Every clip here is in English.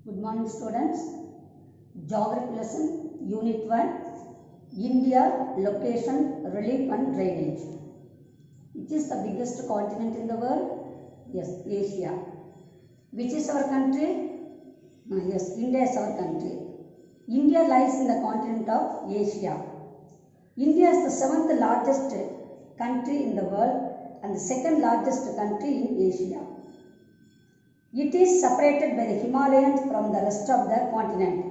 Good morning students. Geography lesson Unit 1 India Location, Relief and Drainage. Which is the biggest continent in the world? Yes, Asia. Which is our country? Yes, India is our country. India lies in the continent of Asia. India is the 7th largest country in the world and the 2nd largest country in Asia. It is separated by the Himalayas from the rest of the continent.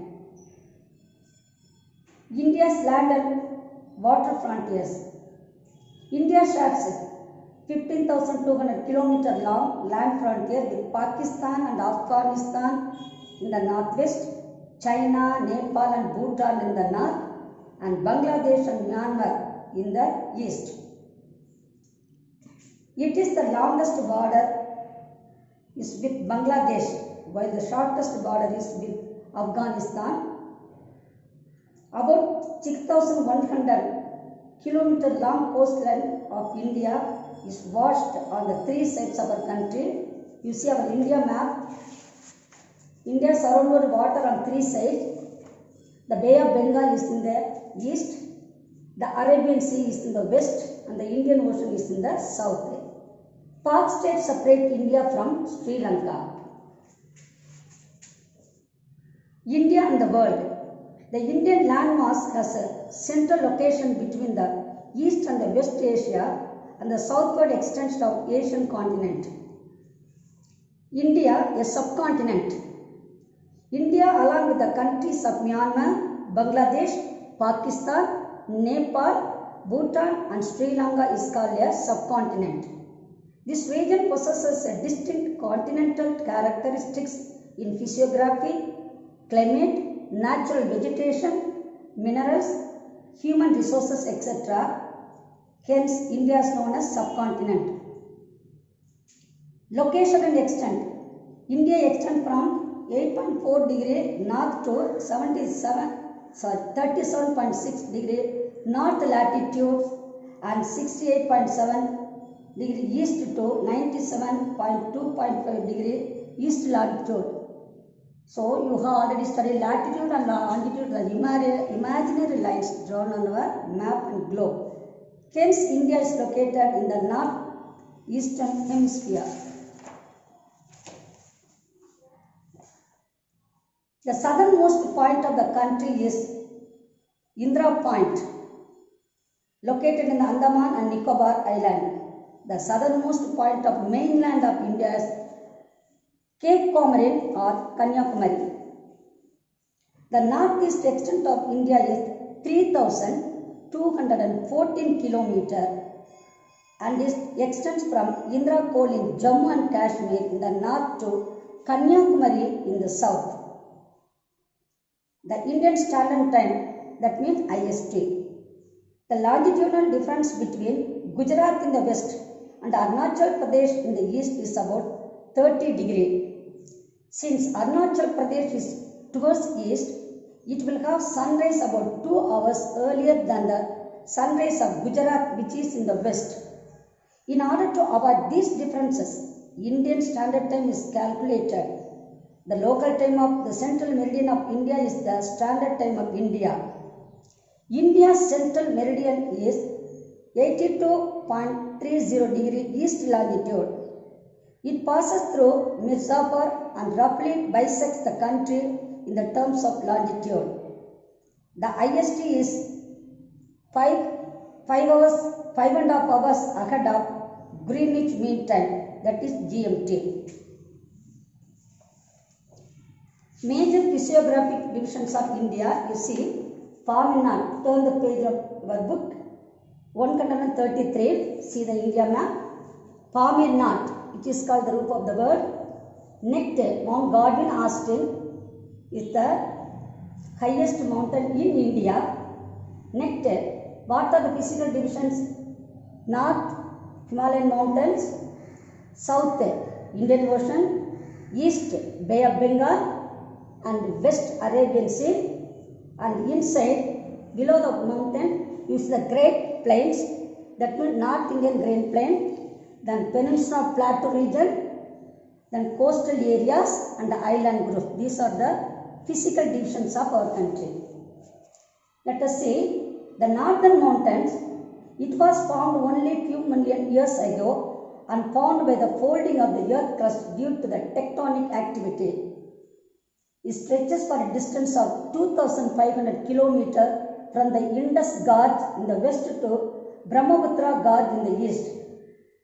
India's land and water frontiers. India shares 15,200 km long land frontier with Pakistan and Afghanistan in the northwest, China, Nepal and Bhutan in the north, and Bangladesh and Myanmar in the east. It is the longest border is with Bangladesh, while the shortest border is with Afghanistan. About 6,100 km long coastline of India is washed on the 3 sides of our country. You see our India map. India is surrounded water on 3 sides. The Bay of Bengal is in the east, the Arabian Sea is in the west, and the Indian Ocean is in the south. Pak state separates India from Sri Lanka. India and the world. The Indian landmass has a central location between the East and the West Asia and the southward extension of Asian continent. India, a subcontinent. India, along with the countries of Myanmar, Bangladesh, Pakistan, Nepal, Bhutan and Sri Lanka is called a subcontinent. This region possesses a distinct continental characteristics in physiography, climate, natural vegetation, minerals, human resources, etc. Hence, India is known as subcontinent. Location and extent. India extends from 8.4 degree north to 37.6 degree north latitude and 68.7 degree east to 97.2.5 degree east latitude. So you have already studied latitude and longitude, the imaginary lines drawn on our map and globe. Hence, India is located in the northeastern hemisphere. The southernmost point of the country is Indira Point, located in the Andaman and Nicobar Island. The southernmost point of mainland of India is Cape Comorin or Kanyakumari. The northeast extent of India is 3,214 km and it extends from Indira Col in Jammu and Kashmir in the north to Kanyakumari in the south. The Indian Standard Time, that means IST. The longitudinal difference between Gujarat in the west and Arunachal Pradesh in the east is about 30 degrees. Since Arunachal Pradesh is towards east, it will have sunrise about 2 hours earlier than the sunrise of Gujarat, which is in the west. In order to avoid these differences, Indian Standard Time is calculated. The local time of the central meridian of India is the standard time of India. India's central meridian is 82.30 degree east longitude. It passes through Mirzapur and roughly bisects the country in the terms of longitude. The IST is 5.5 hours ahead of Greenwich Mean Time, that is GMT. Major physiographic divisions of India, you see, Farm in North, turn the page of your book, 133, see the India map. Farm in North, which is called the roof of the world. Next, Mount Godwin Austen is the highest mountain in India. Next, what are the physical divisions? North, Himalayan mountains. South, Indian Ocean. East, Bay of Bengal. And west, Arabian Sea. And inside, below the mountain, is the Great Plains, that means North Indian Great Plain, then Peninsula of Plateau region, then coastal areas and the island groups. These are the physical divisions of our country. Let us see the northern mountains. It was formed only few million years ago and formed by the folding of the earth crust due to the tectonic activity. It stretches for a distance of 2,500 kilometers from the Indus Gorge in the west to Brahmaputra Gorge in the east.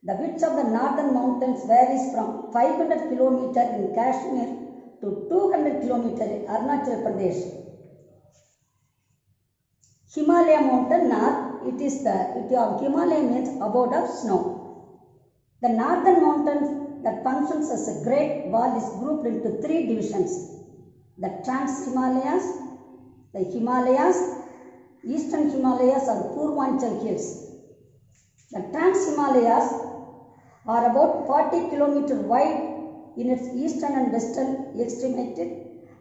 The width of the northern mountains varies from 500 kilometers in Kashmir to 200 kilometers in Arunachal Pradesh. Himalaya mountain north, Himalaya means abode of snow. The northern mountain that functions as a great wall is grouped into three divisions. The Trans-Himalayas, the Himalayas, Eastern Himalayas or Purvanchal hills. The Trans-Himalayas are about 40 kilometers wide in its eastern and western extremity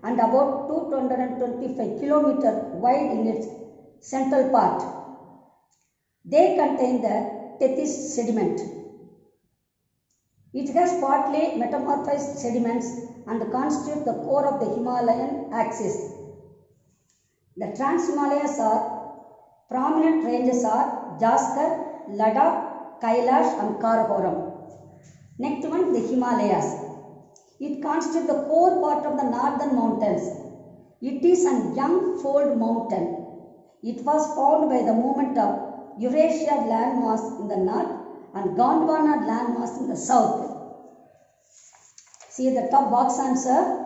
and about 225 kilometers wide in its central part. They contain the Tethys sediment. It has partly metamorphosed sediments and constitute the core of the Himalayan axis. The Trans-Himalayas are prominent ranges are Jaskar, Ladakh, Kailash and Karakoram. Next one, the Himalayas. It constitutes the core part of the northern mountains. It is a young fold mountain. It was formed by the movement of Eurasia landmass in the north and Gondwana landmass in the south. See the top box answer.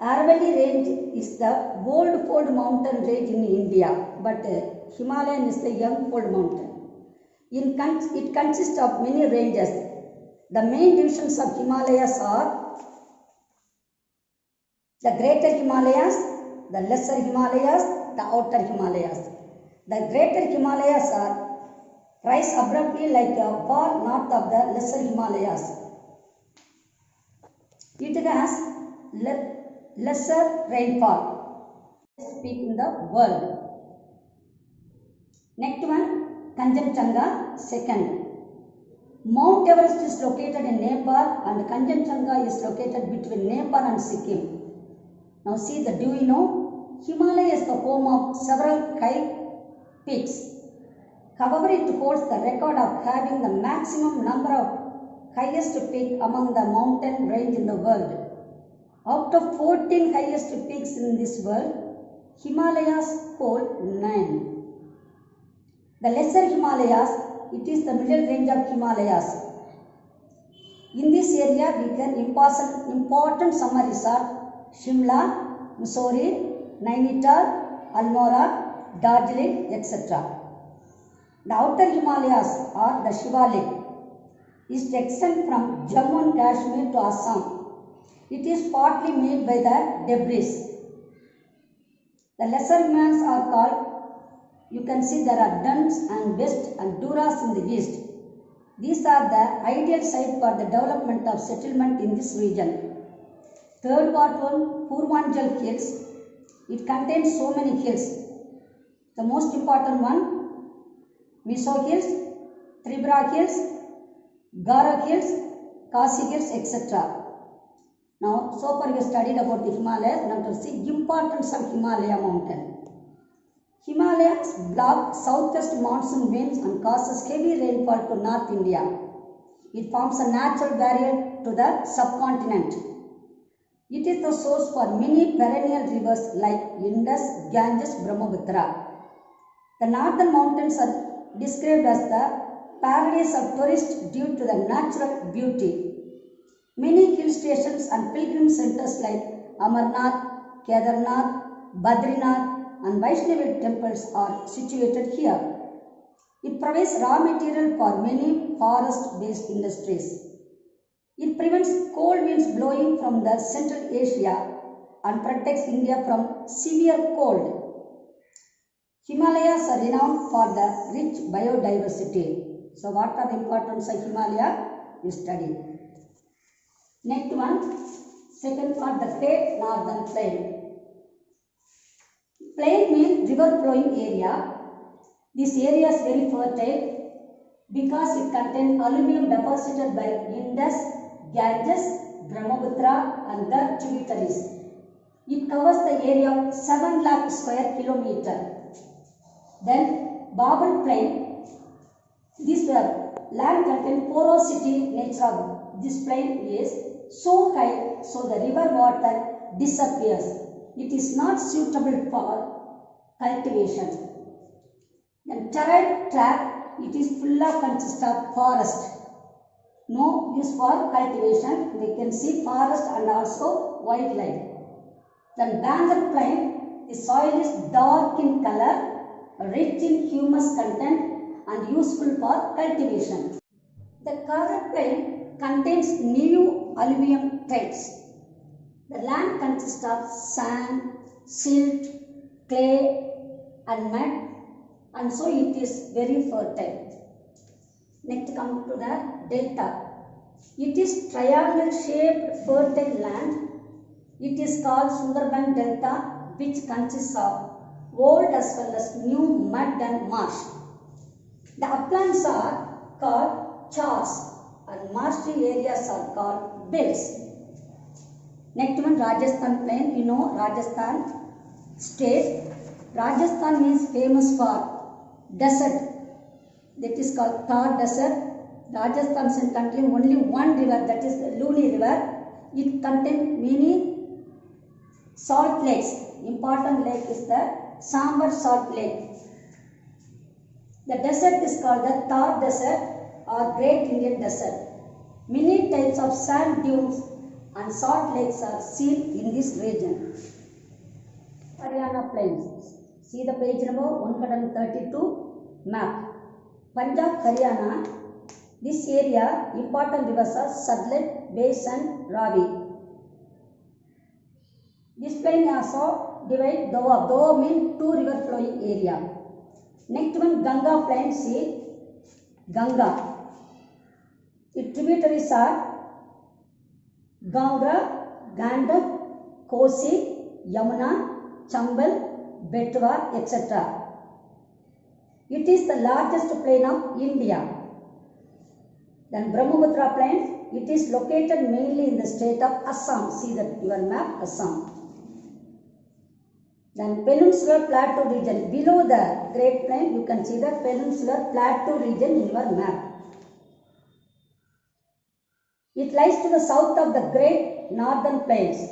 Aravalli range is the old fold mountain range in India, but Himalayan is the young fold mountain. It consists of many ranges. The main divisions of Himalayas are the Greater Himalayas, the Lesser Himalayas, the Outer Himalayas. The Greater Himalayas rise abruptly like a wall north of the Lesser Himalayas. It has lesser rainfall. Peak in the world. Next one, Kanchenjunga, second. Mount Everest is located in Nepal and Kanchenjunga is located between Nepal and Sikkim. Now see do you know? Himalaya is the home of several high peaks. However, it holds the record of having the maximum number of highest peak among the mountain range in the world. Out of 14 highest peaks in this world, Himalayas hold 9. The Lesser Himalayas, it is the middle range of Himalayas. In this area, we can important summaries are Shimla, Mussoorie, Nainital, Almora, Darjeeling, etc. The outer Himalayas are the Shivalik. It extends from Jammu and Kashmir to Assam. It is partly made by the debris. The lesser Himalayas are called, you can see there are Duns and West and Duras in the east. These are the ideal site for the development of settlement in this region. Third one, Purvanchal hills. It contains so many hills. The most important one, Miso hills, Tribra hills, Garak hills, Kasi hills, etc. Now, so far we have studied about the Himalayas. Now to see importance of Himalaya mountain. Himalayas block southwest monsoon winds and causes heavy rainfall to North India. It forms a natural barrier to the subcontinent. It is the source for many perennial rivers like Indus, Ganges, Brahmaputra. The northern mountains are described as the paradise of tourists due to the natural beauty. Many hill stations and pilgrim centers like Amarnath, Kedarnath, Badrinath and Vaishnavi temples are situated here. It provides raw material for many forest-based industries. It prevents cold winds blowing from the Central Asia and protects India from severe cold. Himalayas are renowned for the rich biodiversity. So what are the importance of Himalaya? You study. Next one, second part, the Great Northern Plain. Plain means river flowing area. This area is very fertile because it contains alluvium deposited by Indus, Ganges, Brahmaputra and their tributaries. It covers the area of 7 lakh square kilometer. Then Babel Plain. This land contains porosity nature of this plain is so high, so the river water disappears. It is not suitable for cultivation. Then terrain tract, it is full of consist of forest. No use for cultivation. We can see forest and also wildlife. Then Bangar Plain, the soil is dark in color, rich in humus content and useful for cultivation. The Kagad Plain contains new alluvium tracts. The land consists of sand, silt, clay and mud, and so it is very fertile. Next come to the delta. It is triangle shaped fertile land. It is called Sundarban Delta, which consists of old as well as new mud and marsh. The uplands are called chars and marshy areas are called belts. Next one, Rajasthan Plain. You know Rajasthan state. Rajasthan is famous for desert. That is called Thar Desert. Rajasthan is contains only one river, that is the Luni River. It contains many salt lakes. Important lake is the Sambar Salt Lake. The desert is called the Thar Desert or Great Indian Desert. Many types of sand dunes and salt lakes are seen in this region. Haryana Plains. See the page number 132 map. Punjab, Haryana. This area, important rivers are Sutlej, Beas and Ravi. This plain also divides Doab. Doab means two river flowing area. Next one, Ganga Plain. See Ganga. Its tributaries are Ganga, Gandak, Kosi, Yamuna, Chambal, Betwa, etc. It is the largest plain of India. Then Brahmaputra Plain, it is located mainly in the state of Assam. See that your map, Assam. Then Peninsular Plateau region. Below the Great Plain, you can see the Peninsular Plateau region in your map. It lies to the south of the Great Northern Plains.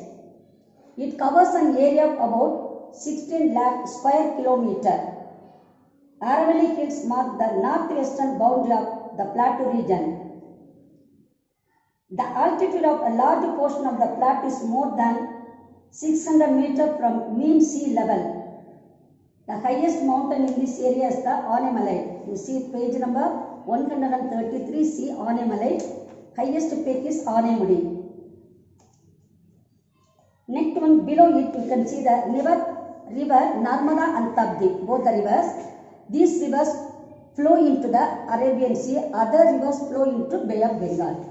It covers an area of about 16 lakh square kilometer. Aravalli Hills mark the northwestern boundary of the plateau region. The altitude of a large portion of the plateau is more than 600 meters from mean sea level. The highest mountain in this area is the Anemalai. You see page number 133, see Anemalai. Highest peak is Anemudi. Next one, below it you can see the river Narmada and Tabdi, both the rivers. These rivers flow into the Arabian Sea, other rivers flow into Bay of Bengal.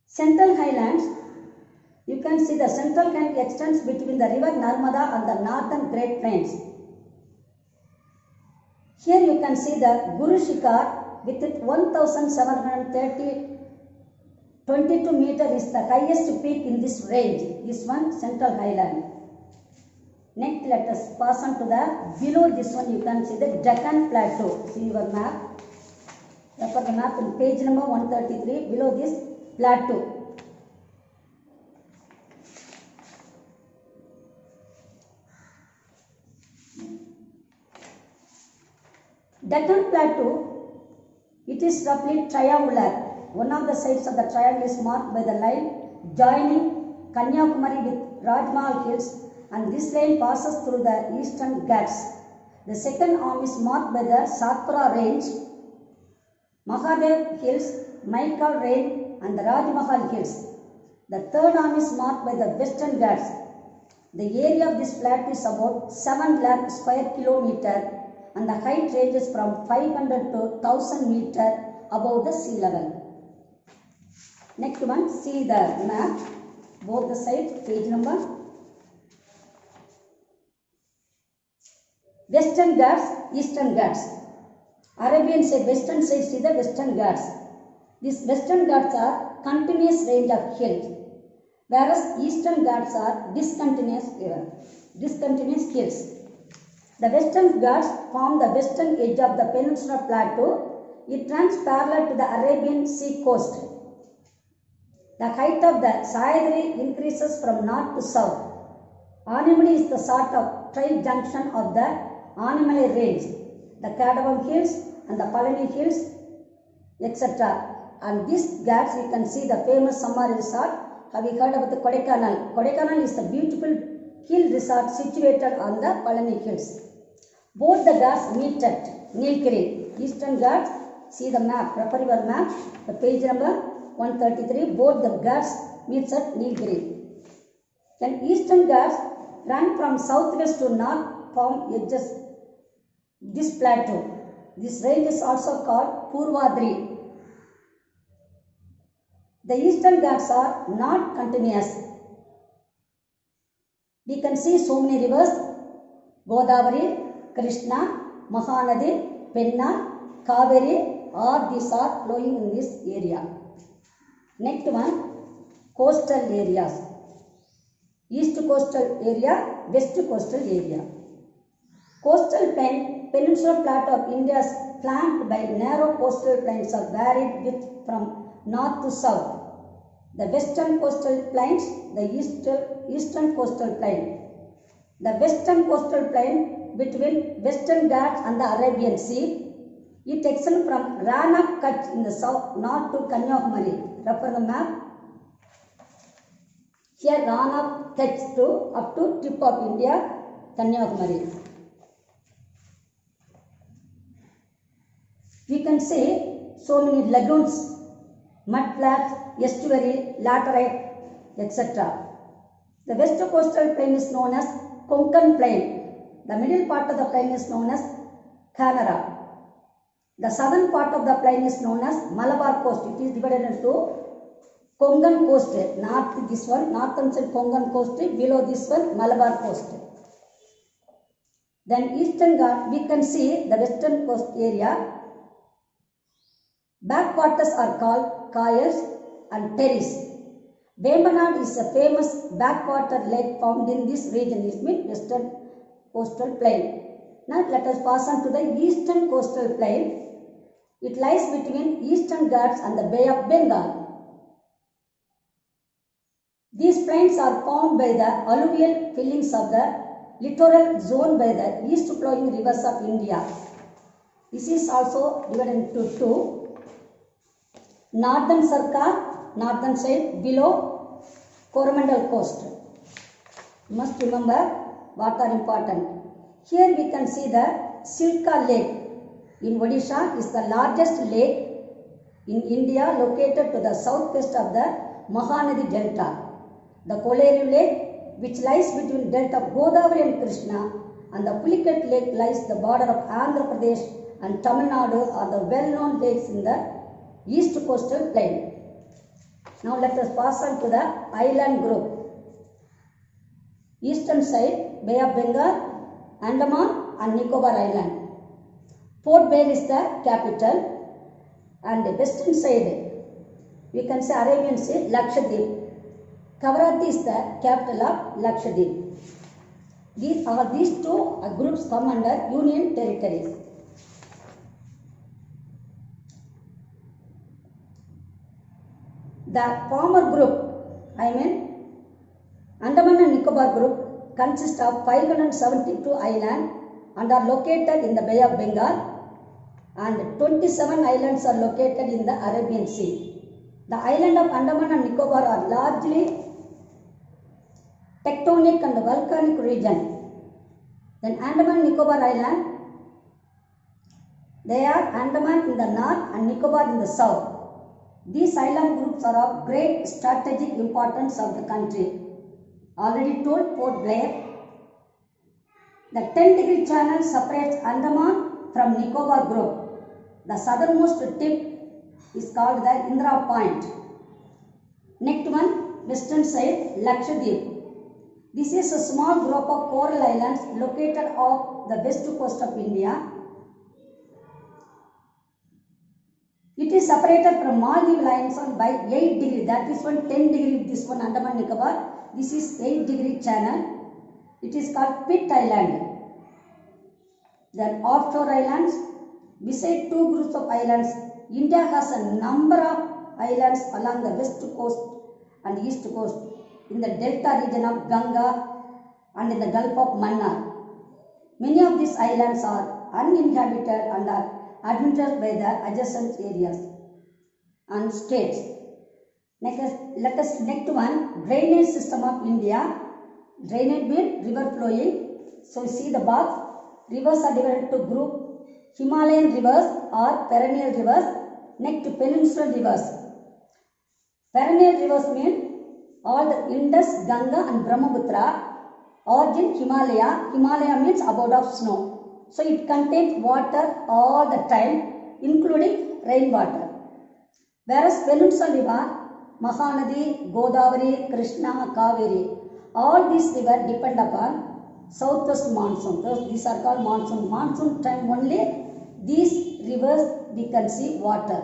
Central Highlands, you can see the central highland extends between the river Narmada and the northern Great Plains. Here you can see the Guru Shikhar with 1722 meters is the highest peak in this range. This one, Central Highland. Next, let us pass on to the below this one. You can see the Deccan Plateau. See your map. Refer the map in page number 133. Below this plateau. Deccan Plateau, it is roughly triangular. One of the sides of the triangle is marked by the line joining Kanyakumari with Rajmahal Hills, and this line passes through the eastern Ghats. The second arm is marked by the Satpura Range, Mahadev Hills, Maikal Range and the Rajmahal Hills. The third arm is marked by the western Ghats. The area of this plateau is about 7 lakh square kilometer and the height ranges from 500 to 1000 meters above the sea level. Next one, see the map, both the sides, page number Western Ghats, Eastern Ghats. Arabian side, western side, see the Western Ghats. These Western Ghats are continuous range of hills, whereas Eastern Ghats are discontinuous hills. The Western Ghats form the western edge of the Peninsular Plateau. It runs parallel to the Arabian Sea coast. The height of the Sahyadri increases from north to south. Animali is the sort of tri-junction of the Animali range, the Kadavam Hills and the Palani Hills, etc. And these Ghats you can see the famous summer resort. Have you heard about the Kodaikanal? Kodaikanal is a beautiful hill resort situated on the Palani Hills. Both the Ghats meet at Nilgiri. Eastern Ghats, see the map, refer your map, the page number 133. Both the Ghats meets at Nilgiri. Then Eastern Ghats run from southwest to north, form edges this plateau. This range is also called Purvadri. The Eastern Ghats are not continuous. We can see so many rivers: Godavari, Krishna, Mahanadi, Penna, Kaveri, all these are flowing in this area. Next one, coastal areas. East coastal area, west coastal area. Coastal plain, Peninsular Plateau of India is flanked by narrow coastal plains of varied width from north to south. The western coastal plains, the eastern coastal plain. The western coastal plain between Western Ghats and the Arabian Sea, it extends from Rana Kutch in the south north to Kanyakumari. Refer the map. Here Rana Kutch to up to tip of India, Kanyakumari. We can see so many lagoons, mud flats, estuary, laterite, etc. The west coastal plain is known as Konkan plain. The middle part of the plain is known as Kanara. The southern part of the plain is known as Malabar coast. It is divided into Konkan coast, north this one, northern side Konkan coast, below this one Malabar coast. Then Eastern Ghats, we can see the western coast area. Backwaters are called Kayals and Terrace. Vembanad is a famous backwater lake found in this region, is means western coastal plain. Now let us pass on to the eastern coastal plain. It lies between Eastern Ghats and the Bay of Bengal. These plains are formed by the alluvial fillings of the littoral zone by the east flowing rivers of India. This is also divided into two. Northern Sarkar, northern side below Coromandel coast. You must remember what are important. Here we can see the Silka Lake in Odisha is the largest lake in India, located to the southwest of the Mahanadi Delta. The Kolleru Lake, which lies between delta of Godavari and Krishna, and the Pulicat Lake lies the border of Andhra Pradesh and Tamil Nadu, are the well-known lakes in the east coastal plain. Now let us pass on to the island group. Eastern side, Bay of Bengal, Andaman and Nicobar Island. Port Blair is the capital, and the western side, we can say Arabian Sea, Lakshadweep. Kavaratti is the capital of Lakshadweep. These two groups come under Union territories. The former group, Andaman and Nicobar group, consists of 572 islands and are located in the Bay of Bengal, and 27 islands are located in the Arabian Sea. The island of Andaman and Nicobar are largely tectonic and volcanic region. Then Andaman and Nicobar Island, they are Andaman in the north and Nicobar in the south. These island groups are of great strategic importance of the country. Already told Port Blair. The 10-degree channel separates Andaman from Nicobar group. The southernmost tip is called the Indira Point. Next one, western side, Lakshadweep. This is a small group of coral islands located off the west coast of India. It is separated from Maldives Islands by 8 degrees. That is one 10 degree. This one Andaman Nicobar. This is 8 degree channel. It is called Pitt Island. Then offshore islands. Beside two groups of islands, India has a number of islands along the west coast and east coast in the delta region of Ganga and in the Gulf of Mannar. Many of these islands are uninhabited and are administered by the adjacent areas and states. Next one, drainage system of India. Drainage means river flowing. So you see the box. Rivers are divided into group. Himalayan rivers or perennial rivers. Next, peninsular rivers. Perennial rivers mean all the Indus, Ganga and Brahmaputra origin Himalaya. Himalaya means abode of snow. So it contains water all the time, including rainwater. Whereas peninsular river, Mahanadi, Godavari, Krishna, Kaveri, all these rivers depend upon southwest monsoon. These are called monsoon. Monsoon time only these rivers we can see water.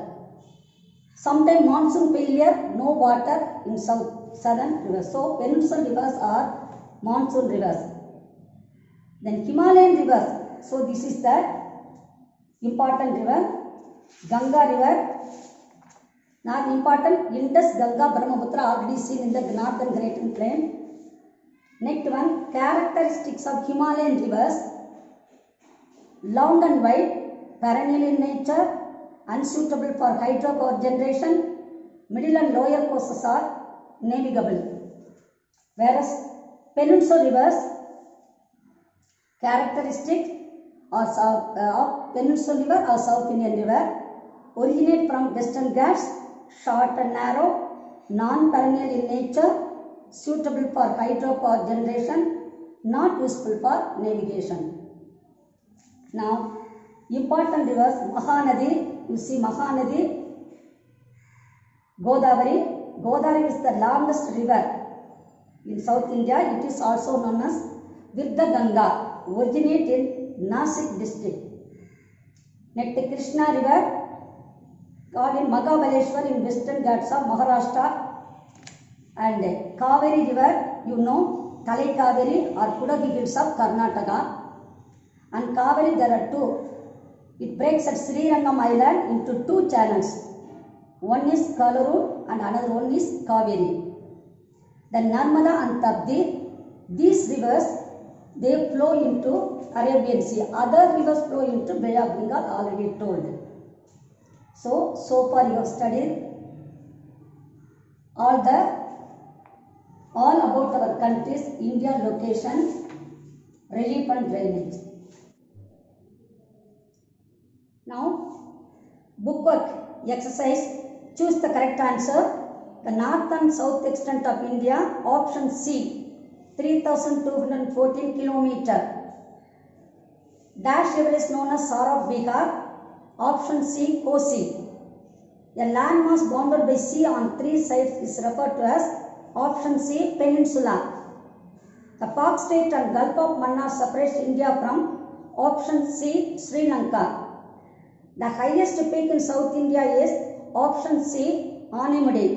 Sometimes monsoon failure, no water in southern rivers. So peninsular rivers are monsoon rivers. Then Himalayan rivers. So this is the important river. Ganga river. Not important. Indus, Ganga, Brahmaputra already seen in the northern Great Plain. Next one, characteristics of Himalayan rivers. Long and wide, perennial in nature, unsuitable for hydropower generation, middle and lower courses are navigable. Whereas peninsular rivers, characteristics of peninsular river or South Indian river, originate from Western Ghats, short and narrow, non-perennial in nature, suitable for hydropower generation, not useful for navigation. Now, important rivers, Mahanadi, you see Mahanadi, Godavari. Godavari is the longest river in South India. It is also known as Virda Ganga, originate in Nasik district. Next, Krishna river, called in Mahabaleshwar in Western Ghats of Maharashtra. And Kaveri river, you know, Talai Kaveri or Kudagi Hills of Karnataka. And Kaveri there are two. It breaks at Srirangam Island into two channels. One is Kalaru and another one is Kaveri. Then Narmada and Tapdi, these rivers, they flow into Arabian Sea. Other rivers flow into Bay of Bengal, already told. So far you have studied all about our country's India location, relief and drainage. Now, bookwork exercise. Choose the correct answer. The north and south extent of India. Option C, 3,214 km. Dash river is known as Sar of Bihar. Option C, Kosi. A landmass bounded by sea on three sides is referred to as option C, peninsula. The Pak Strait and Gulf of Mannar separates India from option C, Sri Lanka. The highest peak in South India is option C, Animudi.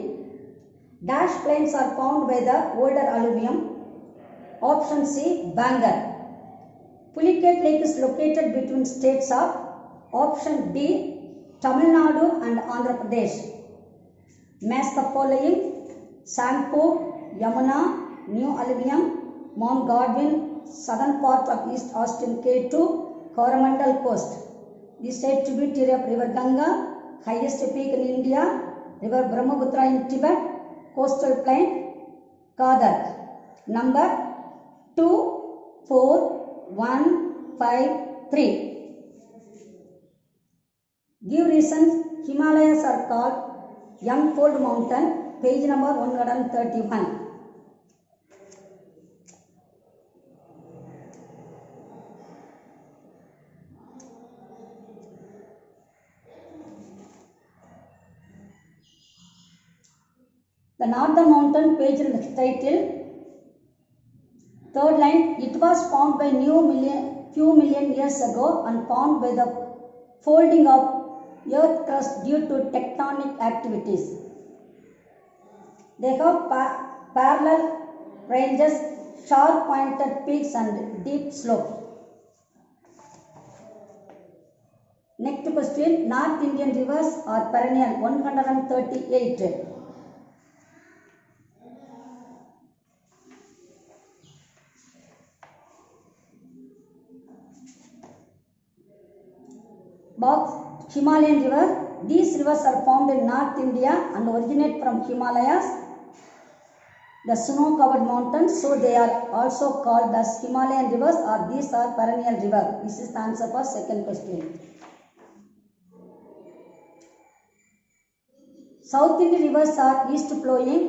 Dash plains are found by the older alluvium. Option C, Bangar. Pulicat Lake is located between states of option D, Tamil Nadu and Andhra Pradesh. Match the following: Sangpur, Yamuna, New Alluvium, Mount Godwin, southern part of East Austin K2, Coromandel coast. This state tributary of River Ganga, highest peak in India, River Brahmaputra in Tibet, coastal plain, Kadak. Number 24153. Give reasons. Himalayas are called Young-fold mountain. Page number 131. The northern mountain, page title, Third line, it was formed by few million years ago and formed by the folding of earth crust due to tectonic activities. They have parallel ranges, sharp pointed peaks and deep slopes. Next question, North Indian rivers are perennial. 138. Box, Himalayan river. These rivers are found in North India and originate from Himalayas, the snow-covered mountains. So they are also called as Himalayan rivers, or these are perennial river. This is the answer for second question. South Indian rivers are east flowing.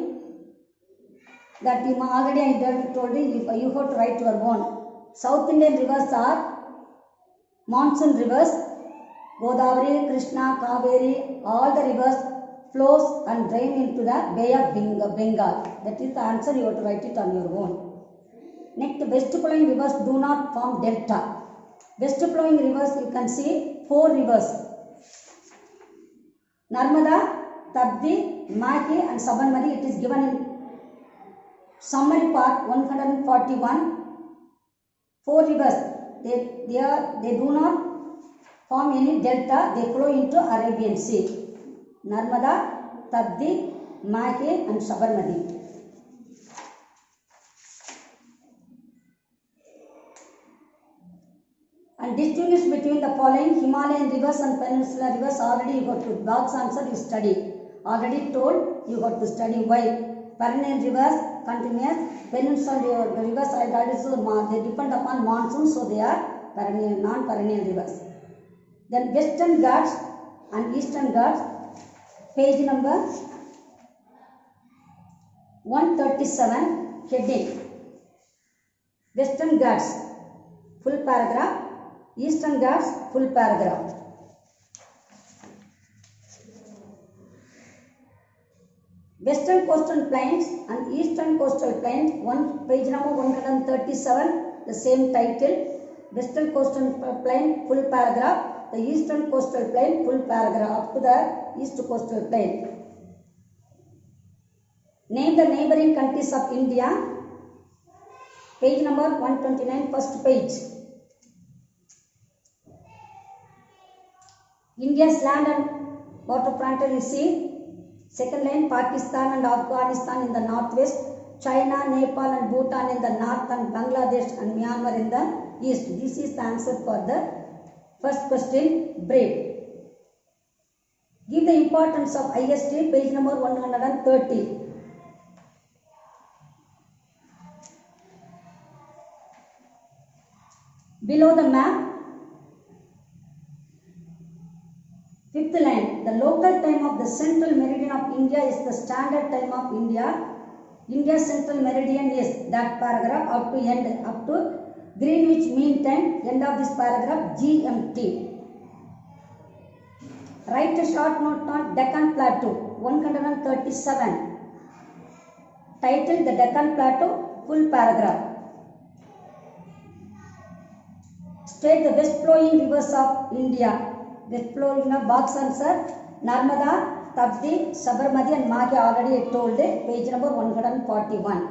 That you already I told you. You have to write your own. South Indian rivers are monsoon rivers. Godavari, Krishna, Kaveri, all the rivers flows and drain into the Bay of Bengal. That is the answer. You have to write it on your own. Next, west flowing rivers do not form delta. West flowing rivers, you can see 4 rivers: Narmada, Tabdi, Mahi and Sabarmati. It is given in summary part 141. 4 rivers. They do not form any delta. They flow into Arabian Sea. Narmada, Tabdi, Mahi and Sabarmati. And distinguish between the following: Himalayan rivers and peninsular rivers. Already you got to box answer, you study. Already told, you got to study why. Perennial rivers, continuous. Peninsular rivers, I told you, they depend upon monsoon, so they are perennial, non-perennial rivers. Then Western Ghats and Eastern Ghats, page number 137, heading. Western Ghats, full paragraph. Eastern Ghats, full paragraph. Western coastal plains and eastern coastal plains, page number 137, the same title. Western coastal plain, full paragraph. The eastern coastal plain, full paragraph, up to the east coastal plain. Name the neighboring countries of India. Page number 129, first page. India's land and waterfront you see. Second line, Pakistan and Afghanistan in the northwest, China, Nepal and Bhutan in the north, and Bangladesh and Myanmar in the east. This is the answer for the first question, brief. Give the importance of IST, page number 130. Below the map, fifth line, the local time of the central meridian of India is the standard time of India. India's central meridian is that paragraph up to end, up to Greenwich Mean Time, end of this paragraph, GMT. Write a short note on Deccan Plateau, 137. Title, the Deccan Plateau, full paragraph. State the west flowing rivers of India. West flowing box answer, Narmada, Tabdi, Sabarmati and Mahi, already told it, page number 141.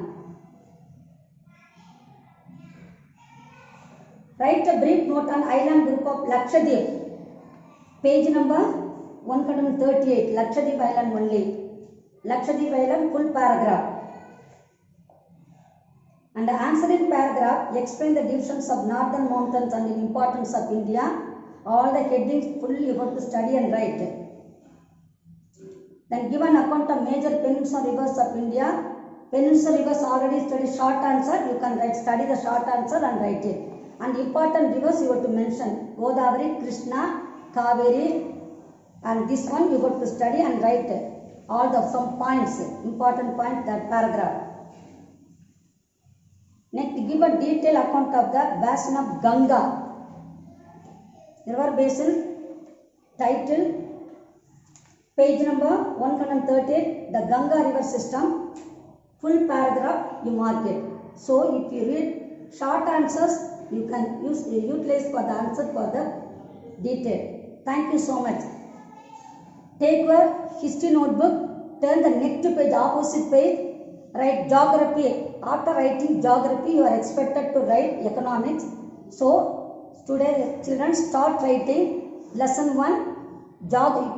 Write a brief note on island group of Lakshadweep, page number 138, Lakshadweep Island only. Lakshadweep Island, full paragraph. And the answering paragraph, explain the divisions of northern mountains and the importance of India. All the headings fully you have to study and write. Then give an account of major peninsular rivers of India. Peninsular rivers already studied, short answer, you can write, study the short answer and write it. And important rivers you have to mention, Godavari, Krishna, Kaveri, and this one you have to study and write all the some points, important point, that paragraph. Next, give a detailed account of the basin of Ganga. River basin, title, page number 138, the Ganga river system, full paragraph you mark it. So if you read Short answers you can utilize for the answer for the detail. Thank you so much. Take your history notebook, turn the next page, opposite page, write geography. After writing geography, you are expected to write economics. So today children start writing lesson 1,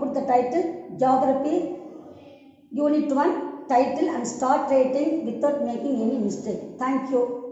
put the title geography, unit 1 title, and start writing without making any mistake. Thank you.